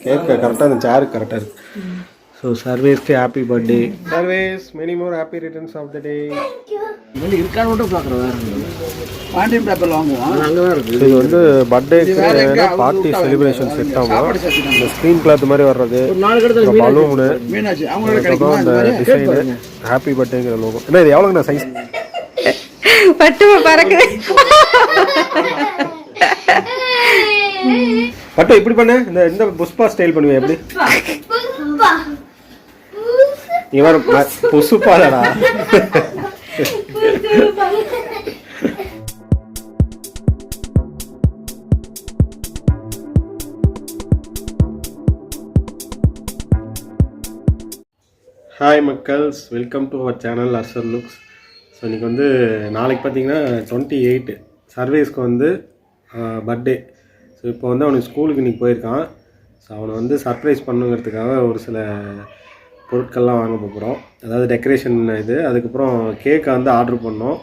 Cake கரெக்டாக அந்த சேருக்கு கரெக்டாக இருக்குது. ஸோ சர்வேஸ்க்கு happy birthday Sarvesh, many more happy returns of the day. இருக்கான்னு மட்டும் பார்க்குறேன். பாண்டியன் பேப்பர் வாங்குவோம், அங்கே தான் இருக்குது. இது வந்து பர்த்டேக்கு பார்ட்டி செலிப்ரேஷன் செட் ஆகும். இந்த ஸ்க்ரீன் கிளாத் மாதிரி வர்றது, பலூனு, அந்த டிசைனு, ஹாப்பி பர்த்டேங்கிற லோகோ. என்ன இது எவ்வளோங்கண்ணா சைஸ்? பட்டு பறக்குது. பட்டு இப்படி பண்ண இந்த புஷ்பா ஸ்டைல் பண்ணுவேன் எப்படி? இவர் புசுப்பாடா. ஹாய் மக்கள்ஸ், வெல்கம் டு அவர் சேனல் அர்சர் லுக்ஸ். ஸோ இன்றைக்கி வந்து நாளைக்கு பார்த்தீங்கன்னா 28 சர்வேஸ்க்கு வந்து பர்த்டே. ஸோ இப்போ வந்து அவனுக்கு ஸ்கூலுக்கு இன்றைக்கி போயிருக்கான். ஸோ அவனை வந்து சர்ப்ரைஸ் பண்ணுங்கிறதுக்காக ஒரு சில பொருட்கள்லாம் வாங்க போகிறோம். அதாவது டெக்கரேஷன் இது, அதுக்கப்புறம் கேக்கை வந்து ஆர்டர் பண்ணோம்.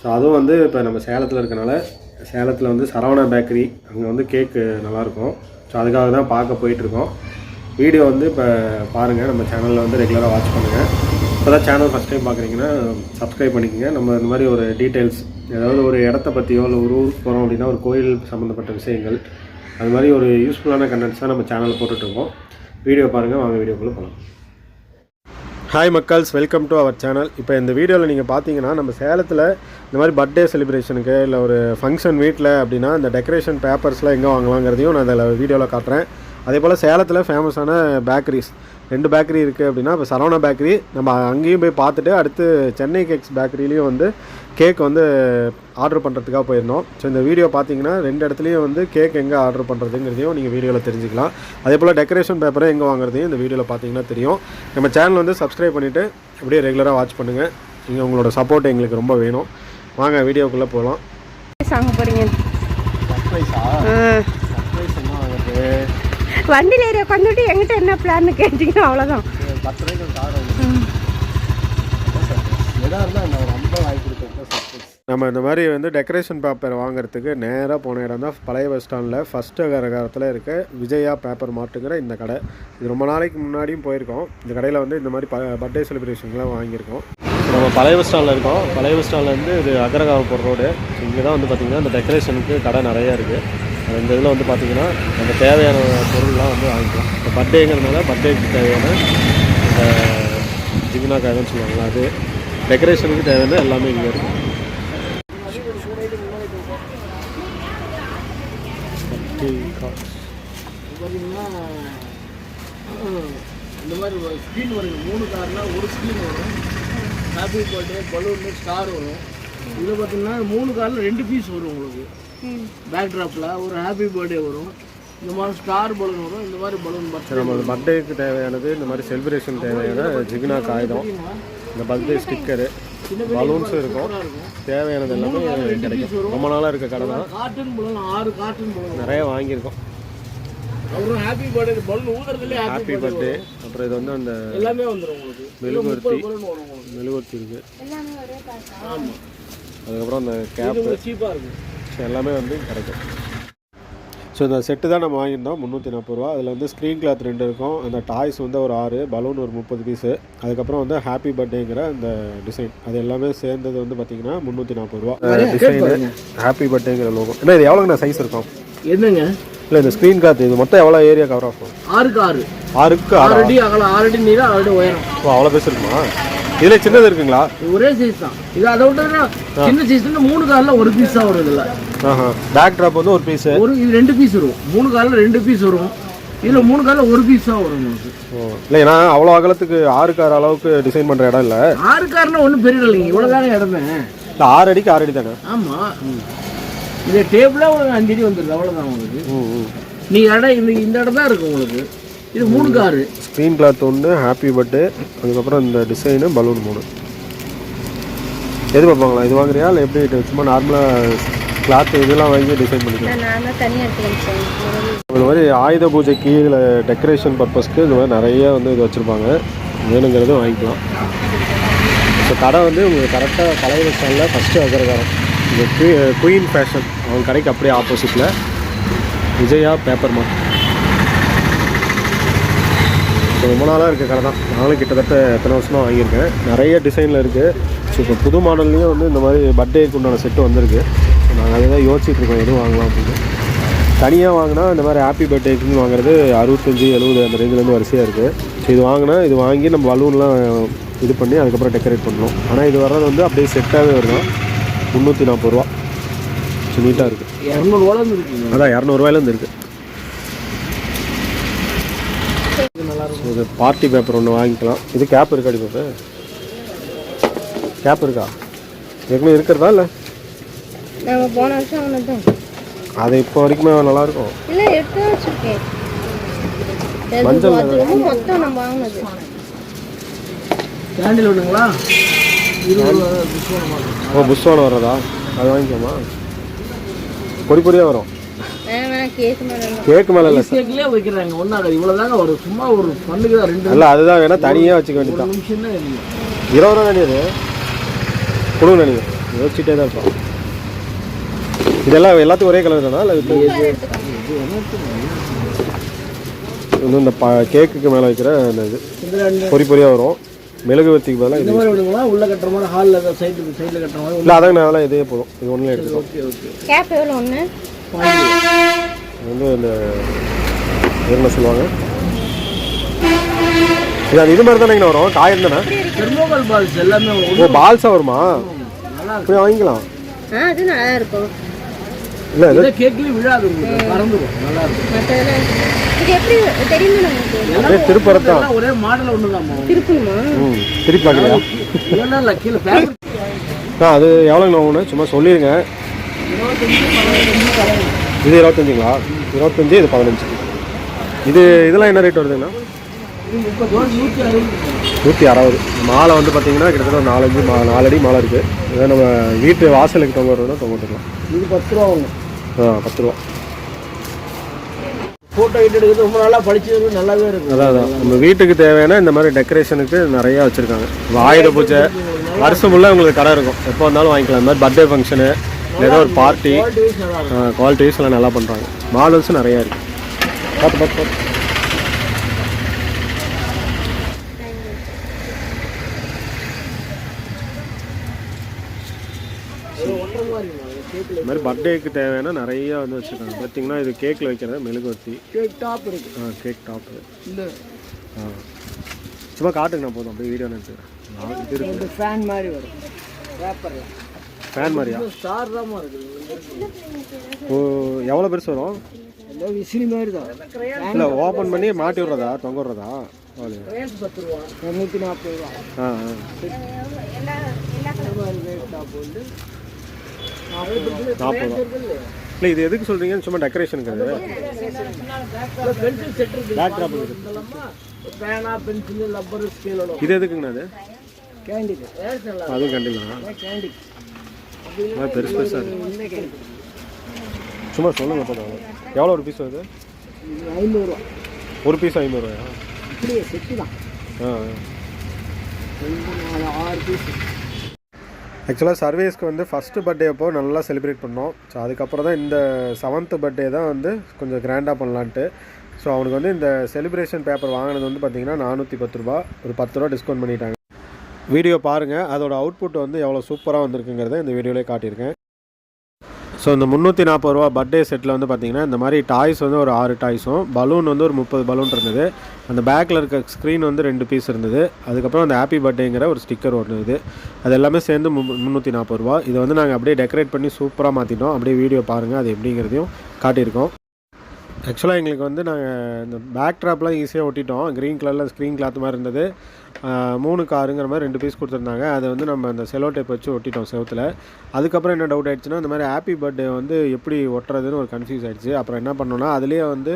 ஸோ அதுவும் வந்து இப்போ நம்ம சேலத்தில் இருக்கனால, சேலத்தில் வந்து சரவணா பேக்கரி, அங்கே வந்து கேக்கு நல்லாயிருக்கும். ஸோ அதுக்காக தான் பார்க்க போயிட்டுருக்கோம். வீடியோ வந்து இப்போ பாருங்கள், நம்ம சேனலில் வந்து ரெகுலராக வாட்ச் பண்ணுங்கள். இப்போ தான் சேனல் ஃபஸ்ட் டைம் பார்க்குறீங்கன்னா சப்ஸ்கிரைப் பண்ணிக்கோங்க. நம்ம இந்த மாதிரி ஒரு டீட்டெயில்ஸ், ஏதாவது ஒரு இடத்த பற்றியோ இல்லை ஒரு ஊருக்கு போகிறோம் அப்படின்னா ஒரு கோயில் சம்மந்தப்பட்ட விஷயங்கள், அது மாதிரி ஒரு யூஸ்ஃபுல்லான கண்டென்ட்ஸ் தான் நம்ம சேனலில் போட்டுட்ருக்கோம். வீடியோ பாருங்கள், வாங்க வீடியோக்குள்ளே போகலாம். ஹாய் மக்கள்ஸ், வெல்கம் டு அவர் சேனல். இப்போ இந்த வீடியோவில் நீங்கள் பார்த்தீங்கன்னா நம்ம சேலத்தில் இந்த மாதிரி பர்த்டே செலிப்ரேஷனுக்கு இல்லை ஒரு ஃபங்க்ஷன் வீட்டில் அப்படின்னா இந்த டெக்கரேஷன் பேப்பர்ஸ்லாம் எங்கே வாங்கலாங்கிறதையும் நான் அதில் வீடியோவில் காட்டுறேன். அதே போல் சேலத்தில் ஃபேமஸான பேக்கரிஸ் 2 பேக்கரி இருக்குது அப்படின்னா, இப்போ சரவணா பேக்கரி நம்ம அங்கேயும் போய் பார்த்துட்டு அடுத்து சென்னை கேக்ஸ் பேக்கரிலையும் வந்து கேக் வந்து ஆர்டர் பண்ணுறதுக்காக போயிருந்தோம். ஸோ இந்த வீடியோ பார்த்தீங்கன்னா 2 இடத்துலையும் வந்து கேக் எங்கே ஆர்டர் பண்ணுறதுங்கிறதையும் நீங்கள் வீடியோவில் தெரிஞ்சுக்கலாம். அதே போல் டெக்கரேஷன் பேப்பரை எங்கே வாங்குறதையும் இந்த வீடியோவில் பார்த்தீங்கன்னா தெரியும். நம்ம சேனல் வந்து சப்ஸ்கிரைப் பண்ணிவிட்டு அப்படியே ரெகுலராக வாட்ச் பண்ணுங்கள். நீங்கள் உங்களோட சப்போர்ட் எங்களுக்கு ரொம்ப வேணும். வாங்க வீடியோக்குள்ளே போகலாம். சாங்க போகிறீங்க? சர்ப்ரைஸா? சர்ப்ரைஸ் என்ன வாங்குறது? வண்டியில் ஏரியா வந்துட்டு எங்கிட்ட என்ன பிளான்னு கேட்டிங்கன்னா அவ்வளோதான். 10 ரூபாய்க்கு கார் எதாக இருந்தால் நான் ரொம்ப வாங்கி கொடுத்தேன். சர்ப்ரைஸ். நம்ம இந்த மாதிரி வந்து டெக்கரேஷன் பேப்பர் வாங்குறதுக்கு நேராக போன இடம் தான் பழைய பஸ் ஸ்டாண்டில் ஃபஸ்ட்டு அகரகாரத்தில் இருக்க விஜயா பேப்பர் மார்ட்டுங்கிற இந்த கடை. இது ரொம்ப நாளைக்கு முன்னாடியும் போயிருக்கோம். இந்த கடையில் வந்து இந்த மாதிரி பர்த்டே செலிப்ரேஷன்லாம் வாங்கியிருக்கோம். நம்ம பழைய பஸ் ஸ்டாண்டில் இருக்கோம். பழைய பஸ் ஸ்டாண்ட்லேருந்து இது அகரகாரம் போகிற ரோடு. இங்கே தான் வந்து பார்த்திங்கன்னா இந்த டெக்கரேஷனுக்கு கடை நிறையா இருக்குது. இந்த இதில் வந்து பார்த்திங்கன்னா நம்ம தேவையான பொருள்லாம் வந்து வாங்கிக்கலாம். இப்போ பர்த்டேங்கிறதுனால பர்த்டேக்கு தேவையான இந்த ஜிகினா காய்னு சொல்லுவாங்களா, அது டெக்கரேஷனுக்கு தேவையான எல்லாமே இங்கே இருக்குது. பார்த்தீங்கன்னா இந்த மாதிரி ஸ்க்ரீன் வருங்க. 3 கார்னா ஒரு ஸ்க்ரீன் வரும். ஹாப்பி பர்த்டே, பலூனு, ஸ்டார் வரும். இதில் பார்த்தீங்கன்னா 3 காரில் 2 பீஸ் வரும். உங்களுக்கு பேக் ட்ராப்பில் ஒரு ஹாப்பி பர்த்டே வரும். இந்த மாதிரி ஸ்டார் பலூன் வரும். இந்த மாதிரி பலூன் நம்ம பர்த்டேக்கு தேவையானது, இந்த மாதிரி செலிப்ரேஷன் தேவையான ஜிகினா காகிதம், இந்த பர்த்டே ஸ்டிக்கரு, பலூன்ஸும் இருக்கும். தேவையானது எல்லாமே கிடைக்கும். ரொம்ப நாளாக இருக்க கடை தான். கார்ட்டூன் பலூன் 6 கார்ட்டூன் பலூன் நிறைய வாங்கியிருக்கோம். அப்புறம் ஹாப்பி பர்த்டே பலூன் ஊதுறதுலேயே ஹாப்பி பர்த்டே. அப்புறம் இது வந்து அந்த எல்லாமே வந்துடும் உங்களுக்கு. மெழுகுவர்த்தி இருக்குது. ஆமாம். அதுக்கப்புறம் அந்த கேப்பு சீப்பாக இருக்கும். எல்லாமே வந்து கிடைக்கும். ஸோ இந்த செட்டு தான் நம்ம வாங்கியிருந்தோம், 340 ரூபா. அதில் வந்து ஸ்க்ரீன் கிளாத் 2 இருக்கும். அந்த டாய்ஸ் வந்து ஒரு 6, பலூன் ஒரு 30 பீஸு, அதுக்கப்புறம் வந்து ஹாப்பி பர்த்டேங்கிற அந்த டிசைன், அது எல்லாமே சேர்ந்தது வந்து பார்த்திங்கன்னா 340 ரூபா. டிசைனு ஹாப்பி பர்த்டேங்கிற லோகோ. என்ன இது எவ்வளோங்கண்ணா சைஸ் இருக்கும்? என்னங்க? இல்லை இந்த ஸ்க்ரீன் கிளாத் இது மொத்தம் எவ்வளோ ஏரியா கவர் ஆகும்? 6க்கு 6. 6க்கு 6 அடி அகலம், 6 அடி நீளம், 6 அடி உயரம். ஓ, அவ்வளோ பெருசு இருக்குமா? இதில் சின்னது இருக்குங்களா? ஒரே சைஸ் தான் இது. அதை விட்டு சின்ன சைஸ்ல 3 காரில் ஒரு பீஸ் தான் வரும். இதில் பேக் ட்ராப் வந்து ஒரு பீஸ், ஒரு இது 2 பீஸ் வரும். 3 காரில் 2 பீஸ் வரும். இதில் 3 காரில் ஒரு பீஸ் தான் வரும் உங்களுக்கு. ஓ, இல்லை ஏன்னா அவ்வளோ அகலத்துக்கு 6 கார் அளவுக்கு டிசைன் பண்ணுற இடம் இல்லை. 6 கார்னா ஒன்றும் பெரிய இல்லைங்க, இவ்வளோ தானே இடமே. இல்லை 6 அடிக்கு 6 அடி தானே? ஆமாம். இது டேபிளாக ஒரு 5 அடி வந்துடுது, அவ்வளோதான் உங்களுக்கு. நீங்கள் இடம் இந்த இடம் தான் இருக்குது உங்களுக்கு. இது 3 car. Screen cloth 1, happy birthday, அதுக்கப்புறம் இந்த டிசைனு, பலூன் 3. எது பார்ப்பாங்களா? இது வாங்குறியா இல்லை எப்படி? சும்மா நார்மலாக கிளாத் இதெல்லாம் வாங்கி டிசைன் பண்ணிக்கலாம். இந்த மாதிரி ஆயுத பூஜைக்கு இல்லை டெக்கரேஷன் பர்பஸ்க்கு இந்த மாதிரி நிறைய வந்து இது வச்சுருப்பாங்க. வேணுங்கிறது வாங்கிக்கலாம். இப்போ கடை வந்து உங்களுக்கு கரெக்டாக பழைய பஸ் ஸ்டாண்டில் ஃபஸ்ட்டு அகரகாரம், இந்த குயின் ஃபேஷன் அவங்க கடைக்கு அப்படியே ஆப்போசிட்டில் விஜயா பேப்பர் மார்ட். ரொம்ப நாளாக இருக்க கடை தான். நானும் கிட்டத்தட்ட எத்தனை வருஷமாக வாங்கியிருக்கேன். நிறைய டிசைனில் இருக்குது. ஸோ இப்போ புது மாடல்லையும் வந்து இந்த மாதிரி பர்த்டேக்கு உண்டான செட்டு வந்திருக்கு. நாங்கள் அதை தான் யோசிச்சுட்டு இருக்கோம் எதுவும் வாங்கலாம் அப்படின்னு. தனியாக வாங்கினா இந்த மாதிரி ஹாப்பி பர்த்டேக்குன்னு வாங்குறது 65, 70 அந்த ரேஞ்சிலேருந்து வரிசையாக இருக்குது. ஸோ இது வாங்கினா இது வாங்கி நம்ம பலூன்லாம் இது பண்ணி அதுக்கப்புறம் டெக்கரேட் பண்ணணும். ஆனால் இது வர்றது வந்து அப்படியே செட்டாகவே வருதான் 340 ரூபா. ஸோ நீட்டாக இருக்குது. 200 ரூபாயிலேருந்து இருக்குங்க. அதான் 200 ரூபாயிலேருந்து இருக்குது. இது பார்ட்டி பேப்பர் ஒன்று வாங்கிக்கலாம். இது கேப் இருக்காடி பேப்பர்? கேப் இருக்கா? ஏற்கனவே இருக்கிறதா இல்லை? நாங்கள் போன வருஷம் வாங்கினதும். அது இப்போ வரைக்குமே நல்லாயிருக்கும். இல்லை எடுத்து வச்சுருக்கேன். மஞ்சள் மொத்தம் நம்ம வாங்கினது. கேண்டில் ஒன்றுங்களா? 20 ரூபா புஷ்வானம் வாங்கணும். ஓ புஷ்வானம் வர்றதா? அது வாங்கிக்கோமா? பொடி பொடியாக வரும். கேக்கு மேலே கேக்கு மேலே இல்லை சார். கேக்லேயே வைக்கிறாங்க. ஒன்றாக இவ்வளோ தாங்க வரும். சும்மா ஒரு பண்ணுக்கு தான் 2 இல்லை அதுதான் வேணால் தனியாக வச்சுக்க வேண்டியதான். நிமிஷம் தான் எரியும். 20 ரூபா நினைவு கொடுங்க நினைவு யோசிச்சுட்டே தான் இருப்போம். இதெல்லாம் எல்லாத்துக்கும் ஒரே கலர் தானா? இல்லை இன்னும் இந்த கேக்குக்கு மேலே வைக்கிற அந்த இது பொறி பொறியாக வரும். மெழுகுவர்த்திக்கு பதிலாக இந்த இது மாதிரி விடுங்களா? உள்ள கட்டுற மாதிரி ஹாலில் சைடில் கட்டுற மாதிரி. இல்லை அதாங்க அதெல்லாம் இதே போதும். இது ஒன்றும் எடுத்துக்கோ. Okay okay. கேப் எவ்வளோ ஒன்று? இது வந்து இந்த என்ன சொல்லுவாங்க இது அது இது மாதிரி தானே வரும். காயம் தானே? தெர்மோகால் பால்ஸ் எல்லாமே ஓ பால்ஸாக வருமா? நல்லா அப்படியே வாங்கிக்கலாம். அது நல்லா இருக்கும். இல்லை இது கேக்லேயும் விழாது, மறந்துடும். நல்லா இருக்கும். மற்றதெல்லாம் இது எப்படி தெரியுமா நமக்கு? அப்படியே திருப்பறது தான். ஒரே மாடல் ஒன்று தான். திருப்பணுமா? திருப்பி பார்க்கலையா? இல்லைன்னா இல்லை கீழே ஃபேப்ரிக் அது எவ்வளோங்க வாங்கணும் சும்மா சொல்லிடுங்க. 25 இது 25ங்களா? 25 இது 15. இது இதெல்லாம் என்ன ரேட் வருதுங்கண்ணா? 160. மாலை வந்து பார்த்தீங்கன்னா கிட்டத்தட்ட ஒரு 4 அடி மாலை இருக்குது. இதை நம்ம வீட்டு வாசலுக்கு தொங்க விடுறதுனா தொங்க விட்டுக்கலாம். இது 10 ரூபா வாங்க. 10 ரூபா. ஃபோட்டோ எடுக்கிறது ரொம்ப நாளாக படிச்சது நல்லாவே இருக்குது. அதான் நம்ம வீட்டுக்கு தேவையான இந்த மாதிரி டெக்கரேஷனுக்கு நிறையா வச்சுருக்காங்க. ஆயுத பூஜை வருஷம் ஃபுல்லாக உங்களுக்கு கடை இருக்கும். எப்போ வந்தாலும் வாங்கிக்கலாம். இந்த மாதிரி பர்த்டே ஃபங்க்ஷனு ஏதோ ஒரு பார்ட்டி குவாலிட்டி வைஸ்லாம் நல்லா பண்ணுறாங்க. மாடல்ஸும் நிறையா இருக்குது. பார்த்து இந்த மாதிரி பர்த்டேக்கு தேவையான நிறையா வந்து வச்சுருக்காங்க. பார்த்தீங்கன்னா இது கேக்கில் வைக்கிறது மெழுகுவர்த்தி. கேக் டாப் இருக்குது. Cake top. இல்லை சும்மா காட்டுங்கண்ணா போதும். அப்படியே வீடியோ எடுத்துக்கிறேன். இது இருக்குது. இந்த ஃபேன் மாதிரி வரும். பேப்பரில் ஃபேன் மாதிரியா? ஸ்டார் தான் இருக்குது. ஓ எவ்வளோ பெருசு வரும்? எல்லாம் விசிறி மாதிரி தான். இல்லை ஓப்பன் பண்ணி மாட்டி விட்றதா தொங்க விட்றதா? ரேட் 10 ரூபா. 240 ரூபா. டாப் வந்து 40 ரூபா. இல்லை இது எதுக்கு சொல்கிறீங்கன்னு சும்மா டெக்கரேஷனுக்கு அது பென்சில் செட் இருக்குது. பேக் ட்ராப் இருக்குது. பேனா பென்சில் ரப்பர் ஸ்கேலோட. இது எதுக்குங்கண்ணா அது? கேண்டில் அதுவும் கண்டிப்பாக கேண்டில் பெருசு பெருசாக இருக்குது. சும்மா சொல்லுங்க போதும். எவ்வளோ ஒரு பீஸ் வருது? 500 ரூபா. ஒரு பீஸ் 500 ரூபாயா? இப்படியே செட்டு தான். 6 பீஸ். ஆக்சுவலாக சர்வேஸ்க்கு வந்து ஃபஸ்ட்டு பர்த்டே அப்போ நல்லா செலிப்ரேட் பண்ணோம். ஸோ அதுக்கப்புறம் தான் இந்த 7th பர்த்டே தான் வந்து கொஞ்சம் கிராண்டாக பண்ணலான்ட்டு. ஸோ அவனுக்கு வந்து இந்த செலிப்ரேஷன் பேப்பர் வாங்கினது வந்து பார்த்திங்கன்னா 410 ரூபா. ஒரு 10 ரூபா டிஸ்கவுண்ட் பண்ணிட்டாங்க. வீடியோ பாருங்கள். அதோட அவுட்புட் வந்து எவ்வளோ சூப்பராக வந்திருக்குங்கிறத இந்த வீடியோலேயே காட்டியிருக்கேன். ஸோ இந்த 340 ரூபா பர்த்டே செட்டில் வந்து பார்த்திங்கன்னா இந்த மாதிரி டாய்ஸ் வந்து ஒரு 6 டாய்ஸும் பலூன் வந்து ஒரு 30 பலூன் இருந்தது. அந்த பேக்கில் இருக்க ஸ்க்ரீன் வந்து 2 பீஸ் இருந்தது. அதுக்கப்புறம் அந்த ஹாப்பி பர்த்டேங்கிற ஒரு ஸ்டிக்கர் ஒன்று இது. அது எல்லாமே சேர்ந்து 340 ரூபா. இதை வந்து நாங்கள் அப்படியே டெக்கரேட் பண்ணி சூப்பராக மாற்றிட்டோம். அப்படியே வீடியோ பாருங்கள் அது எப்படிங்கிறதையும் காட்டியிருக்கோம். ஆக்சுவலாக எங்களுக்கு வந்து நாங்கள் இந்த பேக் ட்ராப்லாம் ஈஸியாக ஒட்டிட்டோம். க்ரீன் கலரில் ஸ்க்ரீன் கிளாத் மாதிரி இருந்தது. 3 காருங்கிற மாதிரி 2 பீஸ் கொடுத்துருந்தாங்க. அதை வந்து நம்ம அந்த செலோ டேப் வச்சு ஒட்டிட்டோம் செவத்தில். அதுக்கப்புறம் என்ன டவுட் ஆகிடுச்சுன்னா இந்த மாதிரி ஹாப்பி பர்த்டே வந்து எப்படி ஒட்டுறதுன்னு ஒரு கன்ஃபியூஸ் ஆகிடுச்சு. அப்புறம் என்ன பண்ணோன்னா அதுலேயே வந்து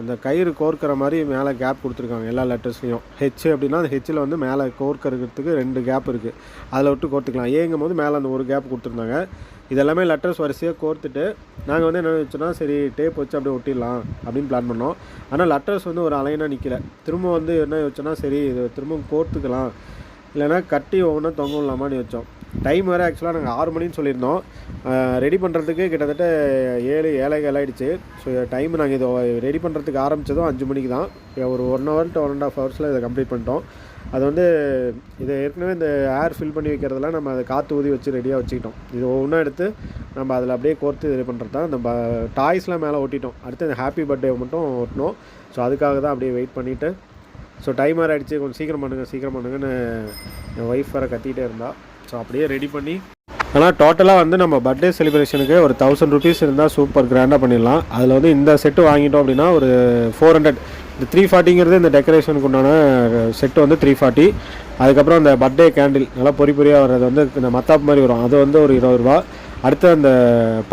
அந்த கயிறு கோர்க்கிற மாதிரி மேலே கேப் கொடுத்துருக்காங்க எல்லா லெட்டர்ஸ்லையும். ஹெச் அப்படின்னா அந்த ஹெச்சில் வந்து மேலே கோர்க்கறதுக்கு 2 கேப் இருக்குது. அதில் விட்டு கோர்த்துக்கலாம். ஏங்கும் போது மேலே அந்த ஒரு கேப் கொடுத்துருந்தாங்க. இதெல்லாமே லெட்டர்ஸ் வரிசையாக கோர்த்துட்டு நாங்கள் வந்து என்ன வச்சோன்னா சரி டேப் வச்சு அப்படியே ஒட்டிடலாம் அப்படின்னு பிளான் பண்ணோம். ஆனால் லெட்டர்ஸ் வந்து ஒரு அலைனாக நிற்கல. திரும்ப வந்து என்ன வச்சோன்னா சரி இது திரும்ப கோர்த்துக்கலாம் இல்லைனா கட்டி ஒவ்வொன்றா தொங்க விடலாமான்னு வச்சோம். டைம் வேறு ஆக்சுவலாக நாங்கள் 6 மணின்னு சொல்லியிருந்தோம். ரெடி பண்ணுறதுக்கு கிட்டத்தட்ட 7 ஆகிடுச்சு. ஸோ டைம் நாங்கள் இதை ரெடி பண்ணுறதுக்கு ஆரம்பித்ததும் 5 மணிக்கு தான். ஒரு 1 hour to 1.5 hours இதை கம்ப்ளீட் பண்ணிட்டோம். அது வந்து இதை ஏற்கனவே இந்த ஏர் ஃபில் பண்ணி வைக்கிறதுலாம் நம்ம அதை காற்று ஊதி வச்சு ரெடியாக வச்சுக்கிட்டோம். இது ஒவ்வொன்றா எடுத்து நம்ம அதில் அப்படியே கோர்த்து இது பண்ணுறது தான். நம்ம டாய்ஸ்லாம் மேலே ஒட்டிட்டோம். அடுத்து இந்த ஹாப்பி பர்த்டே மட்டும் ஒட்டினோம். ஸோ அதுக்காக தான் அப்படியே வெயிட் பண்ணிவிட்டு, ஸோ டைம் வேறு ஆகிடுச்சு, கொஞ்சம் சீக்கிரம் பண்ணுங்கன்னு என் ஒய்ஃப் வேறு கத்திகிட்டே இருந்தால். ஸோ அப்படியே ரெடி பண்ணி, ஆனால் டோட்டலாக வந்து நம்ம பர்த்டே செலிப்ரேஷனுக்கு ஒரு 1000 rupees இருந்தால் சூப்பர் கிராண்டாக பண்ணிடலாம். அதில் வந்து இந்த செட்டு வாங்கிட்டோம் அப்படின்னா ஒரு 400. இந்த 340ங்கிறது இந்த டெக்கரேஷனுக்கு உண்டான செட்டு வந்து 340. அதுக்கப்புறம் அந்த பர்த்டே கேண்டில் நல்லா பொறியாக வர்றது வந்து இந்த மத்தாப்பு மாதிரி வரும், அது வந்து ஒரு 20 ரூபா. அடுத்து அந்த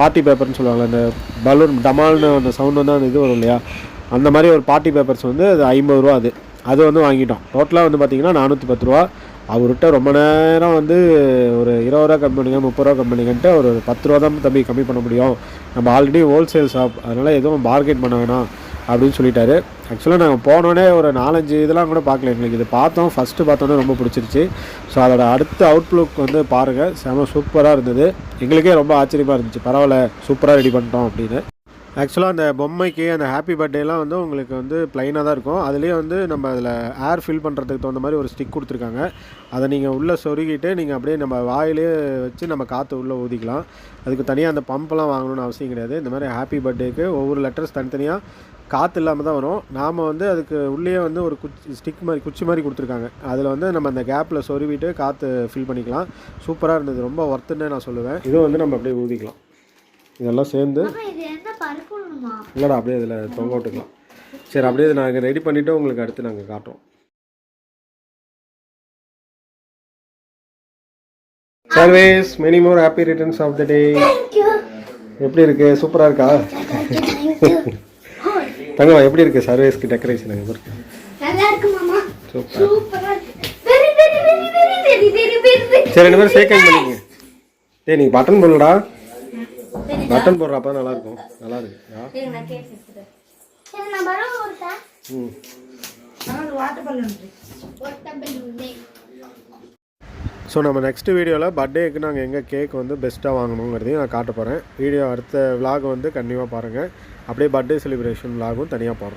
பார்ட்டி பேப்பர்னு சொல்லுவாங்க, அந்த பலூன் டமால்னு அந்த சவுண்ட் வந்து அந்த இது வரும் இல்லையா, அந்த மாதிரி ஒரு பார்ட்டி பேப்பர்ஸ் வந்து அது 50 ரூபா. அது வந்து வாங்கிட்டோம். டோட்டலாக வந்து பார்த்திங்கன்னா 410 ரூபா. அவர்கிட்ட ரொம்ப நேரம் வந்து ஒரு 20 ரூபா கம்மி பண்ணுங்க, 30 ரூபா கம்மி பண்ணுங்கன்ட்டு ஒரு 10 ரூபா தான் தம்பி கம்மி பண்ண முடியும், நம்ம ஆல்ரெடி ஹோல்சேல் ஷாப், அதனால் எதுவும் பார்கெட் பண்ண வேணாம் அப்படின்னு சொல்லிட்டாரு. ஆக்சுவலாக நாங்கள் போனோடனே ஒரு 4-5 இதெல்லாம் கூட பார்க்கல, எங்களுக்கு இது பார்த்தோம், ஃபஸ்ட்டு பார்த்தோன்னே ரொம்ப பிடிச்சிருச்சு. ஸோ அதோட அடுத்த அவுட்லுக் வந்து பாருங்கள், செம சூப்பராக இருந்தது. எங்களுக்கே ரொம்ப ஆச்சரியமாக இருந்துச்சு, பரவாயில்ல சூப்பராக ரெடி பண்ணிட்டோம் அப்படின்னு. ஆக்சுவலாக அந்த பொம்மைக்கு அந்த ஹாப்பி பர்த்டேலாம் வந்து உங்களுக்கு வந்து ப்ளைனாக தான் இருக்கும். அதுலேயே வந்து நம்ம அதில் ஏர் ஃபில் பண்ணுறதுக்கு தகுந்த மாதிரி ஒரு ஸ்டிக் கொடுத்துருக்காங்க. அதை நீங்கள் உள்ளே சொருகிட்டு நீங்கள் அப்படியே நம்ம வாயிலே வச்சு நம்ம காற்று உள்ளே ஊதிக்கலாம். அதுக்கு தனியாக அந்த பம்பெலாம் வாங்கணும்னு அவசியம் கிடையாது. இந்த மாதிரி ஹாப்பி பர்த்டேக்கு ஒவ்வொரு லெட்டர்ஸ் தனித்தனியாக காற்று இல்லாமல் தான் வரும். நாம் வந்து அதுக்கு உள்ளே வந்து ஒரு ஸ்டிக் மாதிரி குச்சி மாதிரி கொடுத்துருக்காங்க. அதில் வந்து நம்ம அந்த கேப்பில் சொருவிட்டு காற்று ஃபில் பண்ணிக்கலாம். சூப்பராக இருந்தது, ரொம்ப ஒர்த்துன்னே நான் சொல்லுவேன். இதுவும் வந்து நம்ம அப்படியே ஊதிக்கலாம், இதெல்லாம் சேர்ந்து. இல்லைடா அப்படியே இதில் தொங்க விட்டுக்கலாம். சரி, அப்படியே நாங்கள் ரெடி பண்ணிவிட்டு உங்களுக்கு அடுத்து நாங்கள் காட்டுறோம். Sarvesh many more happy returns of the day. எப்படி இருக்கு? சூப்பராக இருக்கா? தங்கம் எப்படி இருக்கு சர்வேஸ்க்கு டெக்கரேஷன்? சரி, 2 பேரும் சேக்கிங் பண்ணிங்க. டேய் நீங்கள் பட்டன் போடலடா, பட்டன் போடுறப்ப நல்லா இருக்கும். நல்லா இருக்கு. ஸோ நம்ம நெக்ஸ்ட் வீடியோவில் பர்த்டேக்கு நாங்கள் எங்கே கேக் வந்து பெஸ்ட்டாக வாங்கணுங்கிறதையும் நான் காட்ட போகிறேன். வீடியோ அடுத்த விலாக் வந்து கண்டிப்பாக பாருங்கள். அப்படியே பர்த்டே செலிப்ரேஷன் விலாகும் தனியாக போடுறோம்.